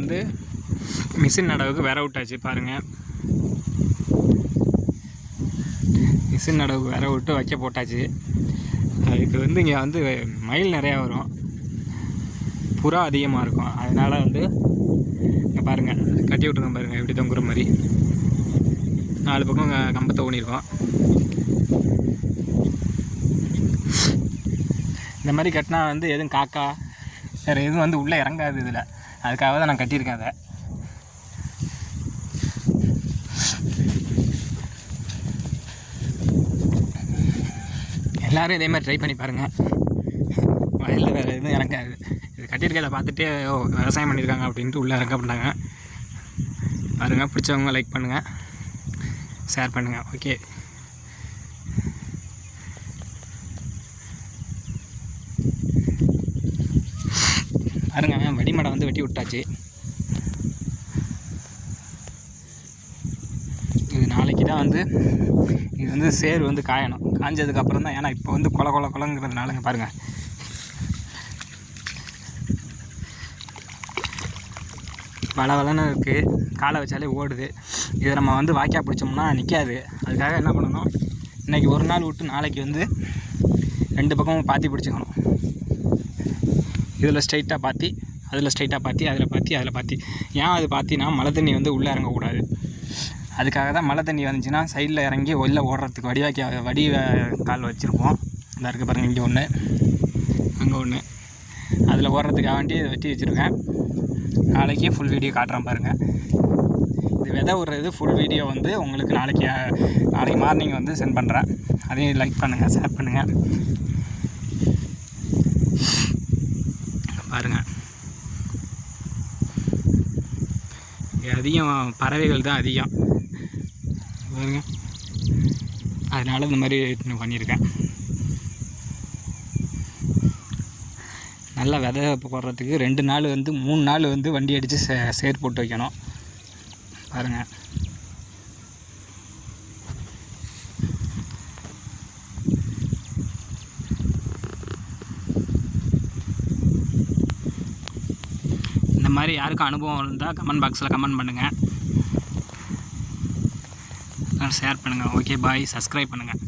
வந்து மிஷின் நடவுக்கு விர விட்டாச்சு பாருங்கள். மிஷின் நடவுக்கு விர விட்டு வைக்க போட்டாச்சு. அதுக்கு வந்து இங்கே வந்து மயில் நிறையா வரும், புறா அதிகமாக இருக்கும். அதனால் வந்து இங்கே பாருங்கள் கட்டி விட்ருக்கோம் பாருங்கள், எப்படி தொங்குற மாதிரி 4 பக்கம் கம்பத்தை ஊனியிருக்கோம். இந்த மாதிரி கட்டினா வந்து எதுவும் காக்கா வேறு எதுவும் வந்து உள்ளே இறங்காது இதில். அதுக்காக தான் நான் கட்டியிருக்கேன் அதை. எல்லோரும் இதே மாதிரி ட்ரை பண்ணி பாருங்கள். வயலில் வேறு எதுவும் இறங்காது. இது கட்டியிருக்கதை பார்த்துட்டு விவசாயம் பண்ணியிருக்காங்க அப்படின்ட்டு உள்ளே இறங்க பண்ணாங்க. பாருங்கள், பிடிச்சவங்க லைக் பண்ணுங்கள், ஷேர் பண்ணுங்கள். ஓகே, பாருங்க வடிமடை வந்து வெட்டி விட்டாச்சு. இது நாளைக்கு தான் வந்து இது வந்து சேர் வந்து காயணும். காஞ்சதுக்கப்புறம் தான், ஏன்னா இப்போ வந்து குளங்கிறதுனாலங்க பாருங்கள். வளன்னு இருக்குது, காலை வச்சாலே ஓடுது. இதை நம்ம வந்து வாய்க்கா பிடிச்சோம்னா நிற்காது. அதுக்காக என்ன பண்ணணும், இன்றைக்கி ஒரு நாள் விட்டு நாளைக்கு வந்து 2 பக்கமும் பாத்தி பிடிச்சிக்கணும். இதில் ஸ்ட்ரைட்டாக பாத்தி, அதில் ஸ்ட்ரைட்டாக பாத்தி, அதில் பாத்தி, அதில் பாத்தி. ஏன் அது பாத்தினா மழை தண்ணி வந்து உள்ளே இறங்கக்கூடாது. அதுக்காக தான் மழை தண்ணி வந்துச்சுன்னா சைடில் இறங்கி வெளில ஓடுறதுக்கு வடி கால் வச்சுருப்போம். இந்த இருக்குது பாருங்கள், இங்கே ஒன்று அங்கே ஒன்று. அதில் ஓடுறதுக்காக வேண்டி வெட்டி வச்சுருக்கேன். நாளைக்கு ஃபுல் வீடியோ காட்டுறேன் பாருங்கள். இது விதை விடுறது ஃபுல் வீடியோ வந்து உங்களுக்கு நாளைக்கு மார்னிங் வந்து சென்ட் பண்ணுறேன். அதையும் லைக் பண்ணுங்கள், ஷேர் பண்ணுங்கள். பாருங்கள், அதிகம் பறவைகள் தான் அதிகம் பாருங்க. அதனால் இந்த மாதிரி பண்ணியிருக்கேன். நல்லா விதை போடுறதுக்கு 2 நாள் வந்து 3 நாள் வந்து வண்டி அடித்து சேர் போட்டு வைக்கணும். பாருங்கள், இந்த மாதிரி யாருக்கும் அனுபவம் இருந்தால் கமெண்ட் பாக்ஸில் கமெண்ட் பண்ணுங்கள், ஷேர் பண்ணுங்கள். ஓகே பாய், சப்ஸ்கிரைப் பண்ணுங்கள்.